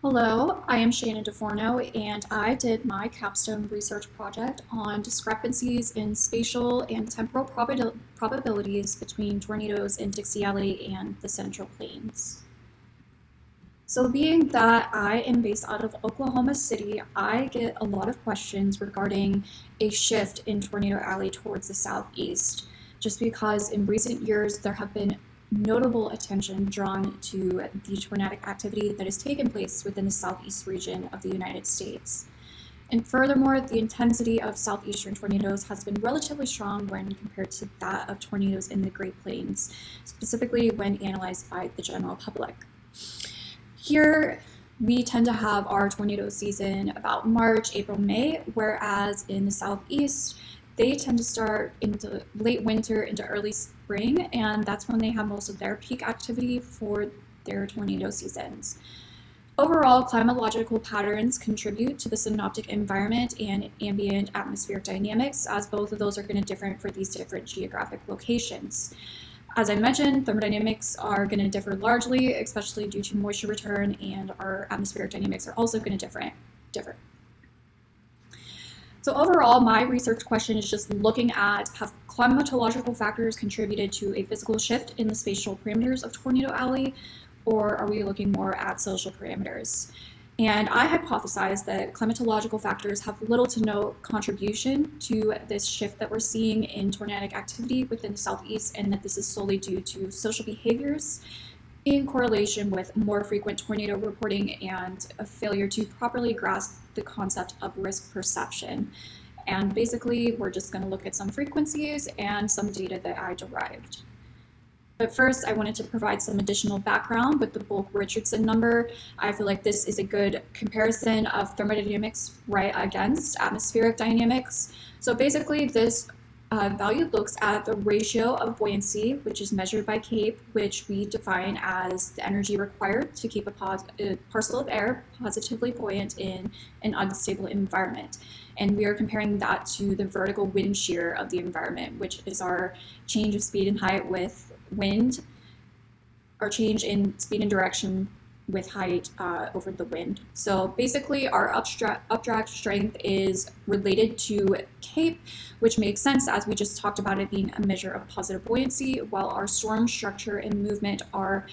Hello, I am Shannon DeForno, and I did my capstone research project on discrepancies in spatial and temporal probabilities between tornadoes in Dixie Alley and the Central Plains. So being that I am based out of Oklahoma City, I get a lot of questions regarding a shift in Tornado Alley towards the southeast, just because in recent years there have been notable attention drawn to the tornadic activity that has taken place within the southeast region of the United States. And furthermore, the intensity of southeastern tornadoes has been relatively strong when compared to that of tornadoes in the Great Plains, specifically when analyzed by the general public. Here, we tend to have our tornado season about March, April, May, whereas in the southeast, they tend to start into late winter into early spring, and that's when they have most of their peak activity for their tornado seasons. Overall, climatological patterns contribute to the synoptic environment and ambient atmospheric dynamics, as both of those are going to differ for these different geographic locations. As I mentioned, thermodynamics are going to differ largely, especially due to moisture return, and our atmospheric dynamics are also going to differ. So overall, my research question is just looking at have climatological factors contributed to a physical shift in the spatial parameters of Tornado Alley, or are we looking more at social parameters? And I hypothesize that climatological factors have little to no contribution to this shift that we're seeing in tornadic activity within the southeast, and that this is solely due to social behaviors in correlation with more frequent tornado reporting and a failure to properly grasp the concept of risk perception. And basically, we're just going to look at some frequencies and some data that I derived. But first, I wanted to provide some additional background with the Bulk-Richardson number. I feel like this is a good comparison of thermodynamics right against atmospheric dynamics. So basically, this value looks at the ratio of buoyancy, which is measured by CAPE, which we define as the energy required to keep a parcel of air positively buoyant in an unstable environment. And we are comparing that to the vertical wind shear of the environment, which is our change of speed and height with wind, or change in speed and direction with height over the wind. So basically our updraft strength is related to CAPE, which makes sense as we just talked about it being a measure of positive buoyancy, while our storm structure and movement are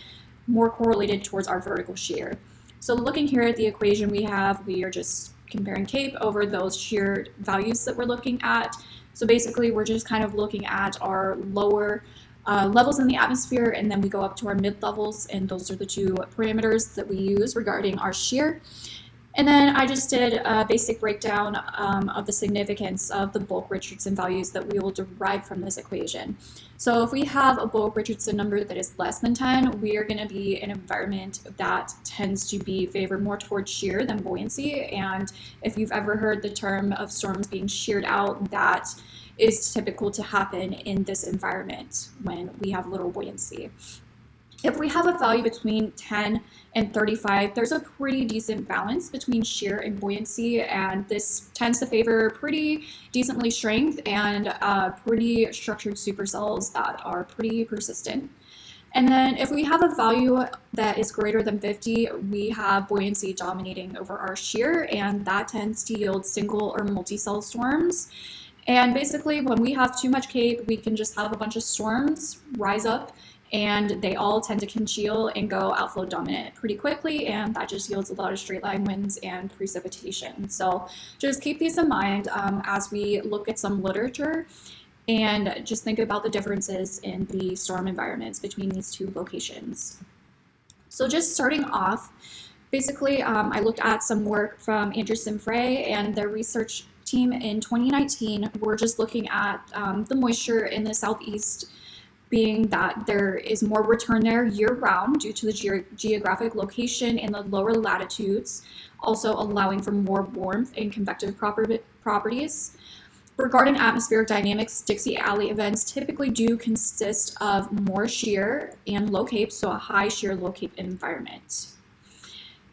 more correlated towards our vertical shear. So looking here at the equation we are just comparing CAPE over those shear values that we're looking at. So basically we're just kind of looking at our lower levels in the atmosphere, and then we go up to our mid levels, and those are the two parameters that we use regarding our shear. And then I just did a basic breakdown of the significance of the Bulk-Richardson values that we will derive from this equation. So if we have a Bulk-Richardson number that is less than 10, we are going to be in an environment that tends to be favored more towards shear than buoyancy. And if you've ever heard the term of storms being sheared out, that is typical to happen in this environment when we have little buoyancy. If we have a value between 10 and 35, there's a pretty decent balance between shear and buoyancy, and this tends to favor pretty decently strength and pretty structured supercells that are pretty persistent. And then if we have a value that is greater than 50, we have buoyancy dominating over our shear, and that tends to yield single or multi-cell storms. And basically, when we have too much CAPE, we can just have a bunch of storms rise up, and they all tend to congeal and go outflow dominant pretty quickly, and that just yields a lot of straight line winds and precipitation. So just keep these in mind as we look at some literature, and just think about the differences in the storm environments between these two locations. So just starting off, basically, I looked at some work from Anderson Frey and their research team in 2019. We're just looking at the moisture in the southeast, being that there is more return there year-round due to the geographic location in the lower latitudes, also allowing for more warmth and convective properties. Regarding atmospheric dynamics, Dixie Alley events typically do consist of more shear and low CAPE, so a high shear, low CAPE environment.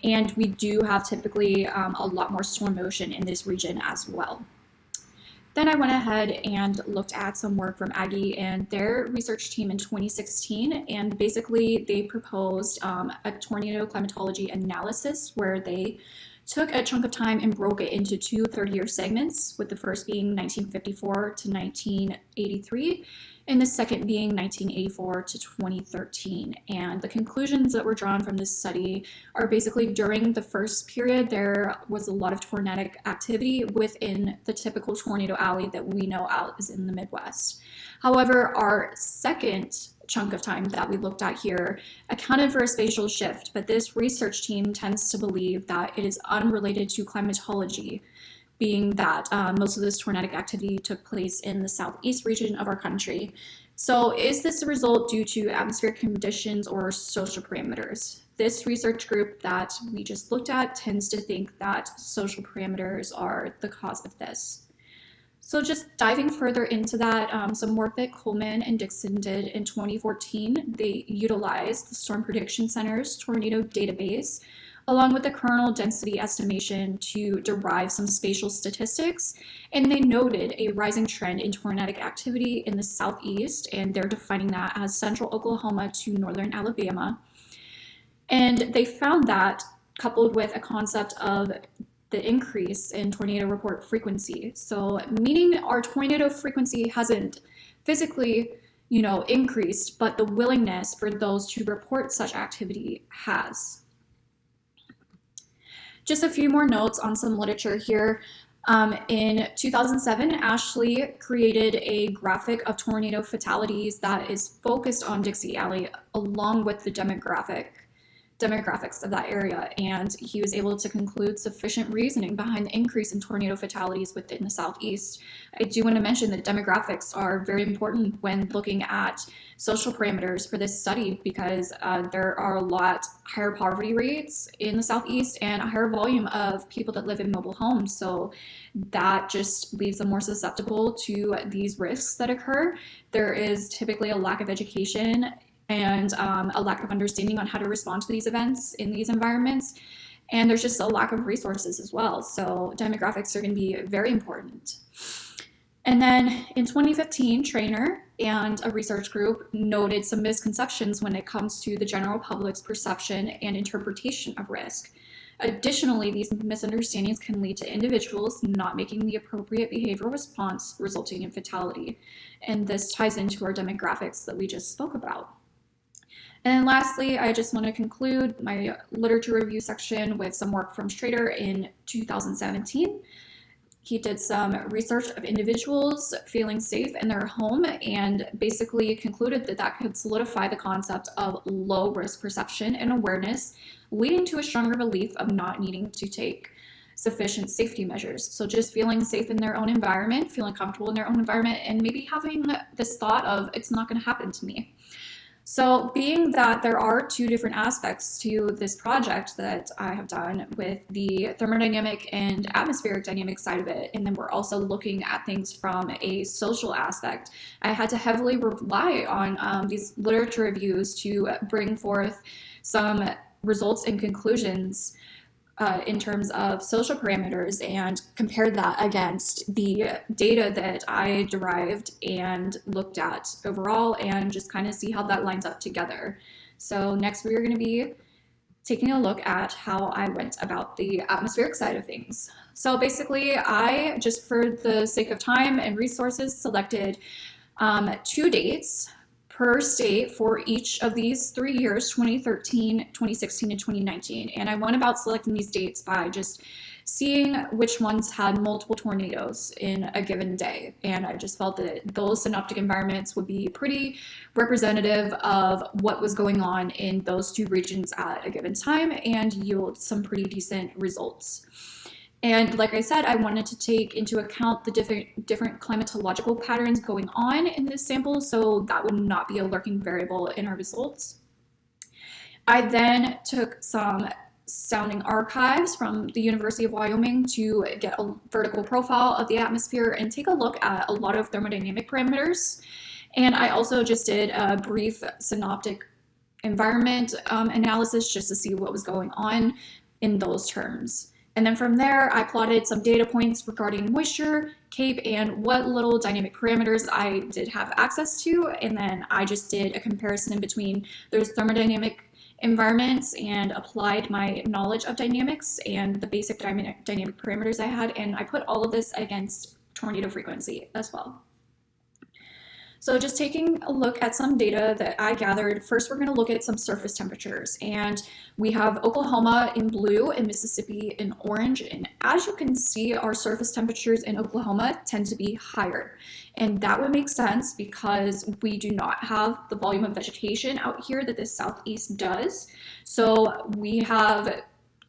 And we do have typically a lot more storm motion in this region as well. Then I went ahead and looked at some work from Aggie and their research team in 2016, and basically they proposed a tornado climatology analysis where they took a chunk of time and broke it into two 30-year segments, with the first being 1954 to 1983, and the second being 1984 to 2013. And the conclusions that were drawn from this study are basically during the first period, there was a lot of tornadic activity within the typical tornado alley that we know out is in the Midwest. However, our second chunk of time that we looked at here accounted for a spatial shift, but this research team tends to believe that it is unrelated to climatology, being that most of this tornadic activity took place in the southeast region of our country. So is this a result due to atmospheric conditions or social parameters? This research group that we just looked at tends to think that social parameters are the cause of this. So just diving further into that, some work that Coleman and Dixon did in 2014, they utilized the Storm Prediction Center's tornado database along with the kernel density estimation to derive some spatial statistics, and they noted a rising trend in tornadic activity in the southeast, and they're defining that as central Oklahoma to northern Alabama. And they found that, coupled with a concept of the increase in tornado report frequency. So meaning our tornado frequency hasn't physically, increased, but the willingness for those to report such activity has. Just a few more notes on some literature here. In 2007, Ashley created a graphic of tornado fatalities that is focused on Dixie Alley along with the demographics of that area, and he was able to conclude sufficient reasoning behind the increase in tornado fatalities within the southeast. I do want to mention that demographics are very important when looking at social parameters for this study because there are a lot higher poverty rates in the southeast and a higher volume of people that live in mobile homes, so that just leaves them more susceptible to these risks that occur. There is typically a lack of education and a lack of understanding on how to respond to these events in these environments. And there's just a lack of resources as well. So demographics are going to be very important. And then in 2015, Trainer and a research group noted some misconceptions when it comes to the general public's perception and interpretation of risk. Additionally, these misunderstandings can lead to individuals not making the appropriate behavioral response, resulting in fatality. And this ties into our demographics that we just spoke about. And then lastly, I just want to conclude my literature review section with some work from Schrader in 2017. He did some research of individuals feeling safe in their home and basically concluded that that could solidify the concept of low risk perception and awareness, leading to a stronger belief of not needing to take sufficient safety measures. So just feeling safe in their own environment, feeling comfortable in their own environment, and maybe having this thought of it's not going to happen to me. So being that there are two different aspects to this project that I have done with the thermodynamic and atmospheric dynamic side of it, and then we're also looking at things from a social aspect, I had to heavily rely on these literature reviews to bring forth some results and conclusions in terms of social parameters and compare that against the data that I derived and looked at overall and just kind of see how that lines up together. So next we are going to be taking a look at how I went about the atmospheric side of things. So basically I, just for the sake of time and resources, selected 2 dates per state for each of these 3 years, 2013, 2016, and 2019. And I went about selecting these dates by just seeing which ones had multiple tornadoes in a given day. And I just felt that those synoptic environments would be pretty representative of what was going on in those 2 regions at a given time and yield some pretty decent results. And like I said, I wanted to take into account the different climatological patterns going on in this sample, so that would not be a lurking variable in our results. I then took some sounding archives from the University of Wyoming to get a vertical profile of the atmosphere and take a look at a lot of thermodynamic parameters. And I also just did a brief synoptic environment analysis just to see what was going on in those terms. And then from there, I plotted some data points regarding moisture, CAPE, and what little dynamic parameters I did have access to. And then I just did a comparison between those thermodynamic environments and applied my knowledge of dynamics and the basic dynamic parameters I had. And I put all of this against tornado frequency as well. So just taking a look at some data that I gathered, first we're going to look at some surface temperatures, and we have Oklahoma in blue and Mississippi in orange, and as you can see, our surface temperatures in Oklahoma tend to be higher, and that would make sense because we do not have the volume of vegetation out here that the southeast does. So we have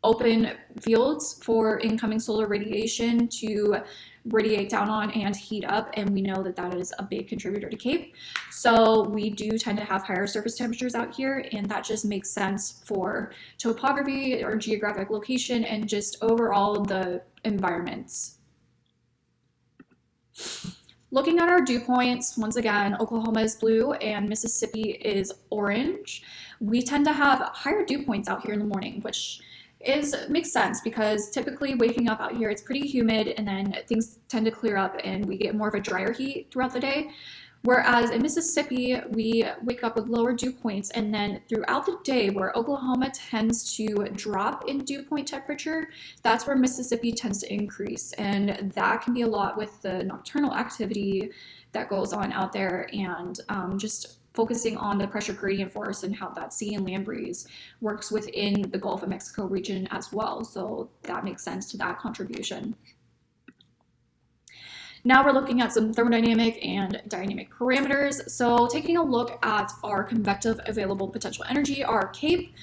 open fields for incoming solar radiation to radiate down on and heat up, and we know that that is a big contributor to CAPE. So we do tend to have higher surface temperatures out here, and that just makes sense for topography or geographic location and just overall the environments. Looking at our dew points, once again, Oklahoma is blue and Mississippi is orange. We tend to have higher dew points out here in the morning, which makes sense because typically waking up out here, it's pretty humid, and then things tend to clear up and we get more of a drier heat throughout the day. Whereas in Mississippi, we wake up with lower dew points, and then throughout the day, where Oklahoma tends to drop in dew point temperature, that's where Mississippi tends to increase. And that can be a lot with the nocturnal activity that goes on out there, and just focusing on the pressure gradient force and how that sea and land breeze works within the Gulf of Mexico region as well. So that makes sense to that contribution. Now we're looking at some thermodynamic and dynamic parameters. So taking a look at our convective available potential energy, our CAPE,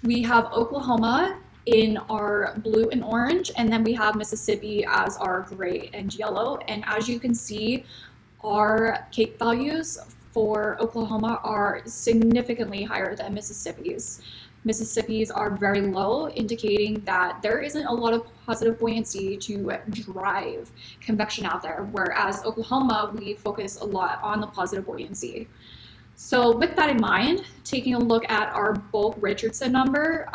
we have Oklahoma in our blue and orange, and then we have Mississippi as our gray and yellow. And as you can see, our CAPE values for Oklahoma are significantly higher than Mississippi's. Mississippi's are very low, indicating that there isn't a lot of positive buoyancy to drive convection out there, whereas Oklahoma, we focus a lot on the positive buoyancy. So with that in mind, taking a look at our bulk Richardson number,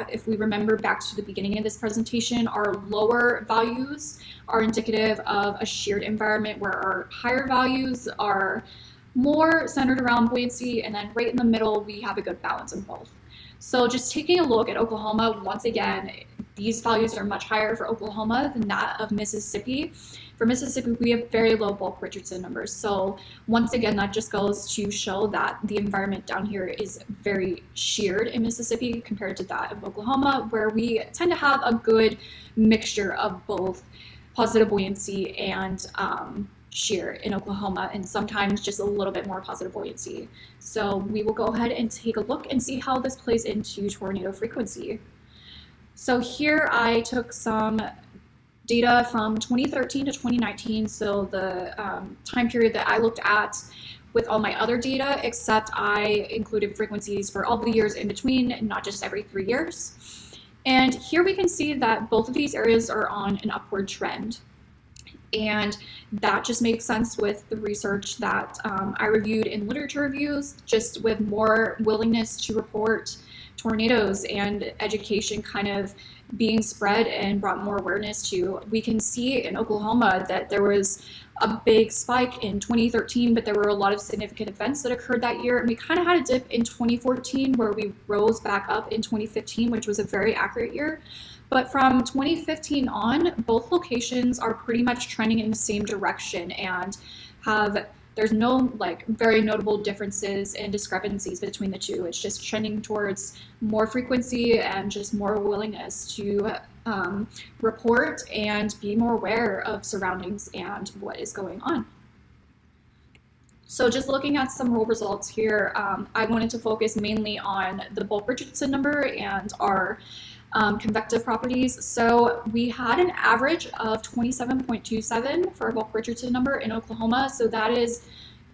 if we remember back to the beginning of this presentation, our lower values are indicative of a sheared environment, where our higher values are more centered around buoyancy, and then right in the middle, we have a good balance of both. So just taking a look at Oklahoma, once again, these values are much higher for Oklahoma than that of Mississippi. For Mississippi, we have very low bulk Richardson numbers. So once again, that just goes to show that the environment down here is very sheared in Mississippi compared to that of Oklahoma, where we tend to have a good mixture of both positive buoyancy and shear in Oklahoma, and sometimes just a little bit more positive buoyancy. So we will go ahead and take a look and see how this plays into tornado frequency. So here I took some data from 2013 to 2019, so the time period that I looked at with all my other data, except I included frequencies for all the years in between, not just every 3 years. And here we can see that both of these areas are on an upward trend. And that just makes sense with the research that I reviewed in literature reviews, just with more willingness to report tornadoes and education kind of being spread and brought more awareness to. We can see in Oklahoma that there was a big spike in 2013, but there were a lot of significant events that occurred that year. And we kind of had a dip in 2014 where we rose back up in 2015, which was a very accurate year. But from 2015 on, both locations are pretty much trending in the same direction and there's no very notable differences and discrepancies between the two. It's just trending towards more frequency and just more willingness to report and be more aware of surroundings and what is going on. So just looking at some roll results here, I wanted to focus mainly on the bulk Richardson number and our convective properties. So we had an average of 27.27 for our bulk Richardson number in Oklahoma. So that is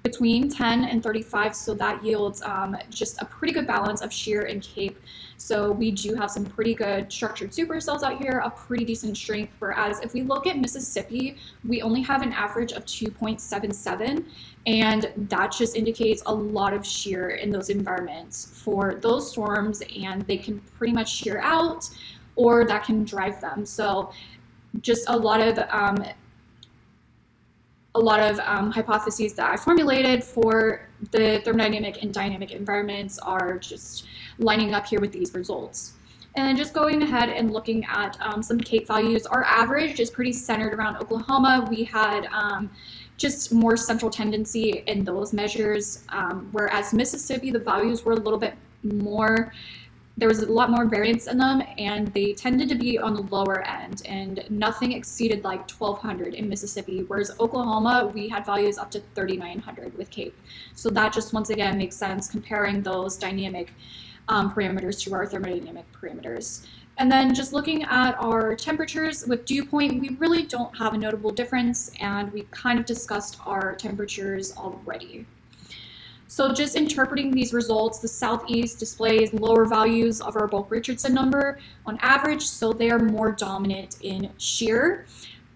between 10 and 35. So that yields just a pretty good balance of shear and CAPE. So we do have some pretty good structured supercells out here, a pretty decent strength. Whereas if we look at Mississippi, we only have an average of 2.77. And that just indicates a lot of shear in those environments for those storms, and they can pretty much shear out or that can drive them. So just a lot of hypotheses that I formulated for the thermodynamic and dynamic environments are just lining up here with these results. And then just going ahead and looking at some CAPE values, our average is pretty centered around Oklahoma. We had just more central tendency in those measures, whereas Mississippi, the values were a little bit more, there was a lot more variance in them, and they tended to be on the lower end, and nothing exceeded like 1,200 in Mississippi, whereas Oklahoma, we had values up to 3,900 with CAPE. So that just once again makes sense comparing those dynamic parameters to our thermodynamic parameters. And then just looking at our temperatures with dew point, we really don't have a notable difference, and we kind of discussed our temperatures already. So just interpreting these results, the southeast displays lower values of our Bulk-Richardson number on average, so they are more dominant in shear.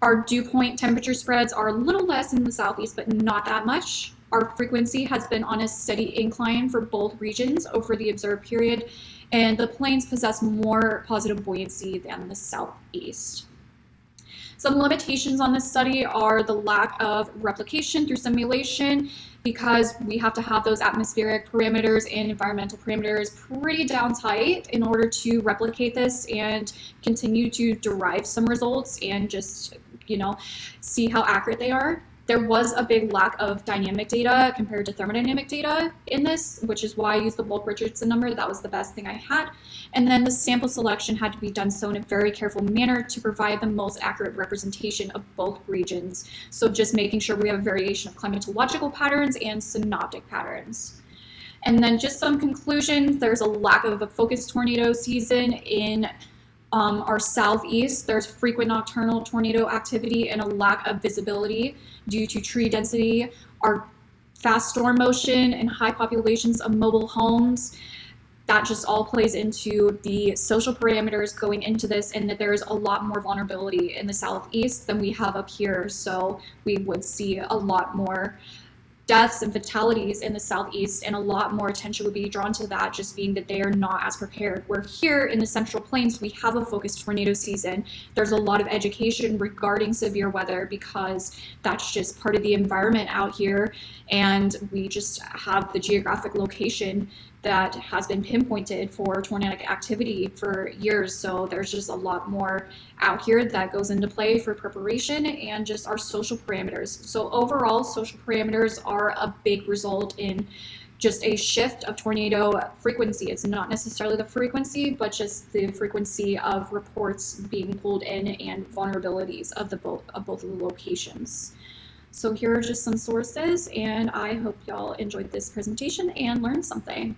Our dew point temperature spreads are a little less in the southeast, but not that much. Our frequency has been on a steady incline for both regions over the observed period, and the plains possess more positive buoyancy than the southeast. Some limitations on this study are the lack of replication through simulation, because we have to have those atmospheric parameters and environmental parameters pretty down tight in order to replicate this and continue to derive some results and just, see how accurate they are. There was a big lack of dynamic data compared to thermodynamic data in this, which is why I used the Bulk-Richardson number. That was the best thing I had. And then the sample selection had to be done so in a very careful manner to provide the most accurate representation of both regions. So just making sure we have a variation of climatological patterns and synoptic patterns. And then just some conclusions. There's a lack of a focused tornado season in our southeast. There's frequent nocturnal tornado activity and a lack of visibility due to tree density, our fast storm motion, and high populations of mobile homes. That just all plays into the social parameters going into this, and that there's a lot more vulnerability in the southeast than we have up here. So we would see a lot more deaths and fatalities in the southeast, and a lot more attention would be drawn to that, just being that they are not as prepared. Where here in the central plains, we have a focused tornado season. There's a lot of education regarding severe weather because that's just part of the environment out here, and we just have the geographic location that has been pinpointed for tornadic activity for years. So there's just a lot more out here that goes into play for preparation and just our social parameters. So overall, social parameters are a big result in just a shift of tornado frequency. It's not necessarily the frequency, but just the frequency of reports being pulled in and vulnerabilities of both of the locations. So here are just some sources, and I hope y'all enjoyed this presentation and learned something.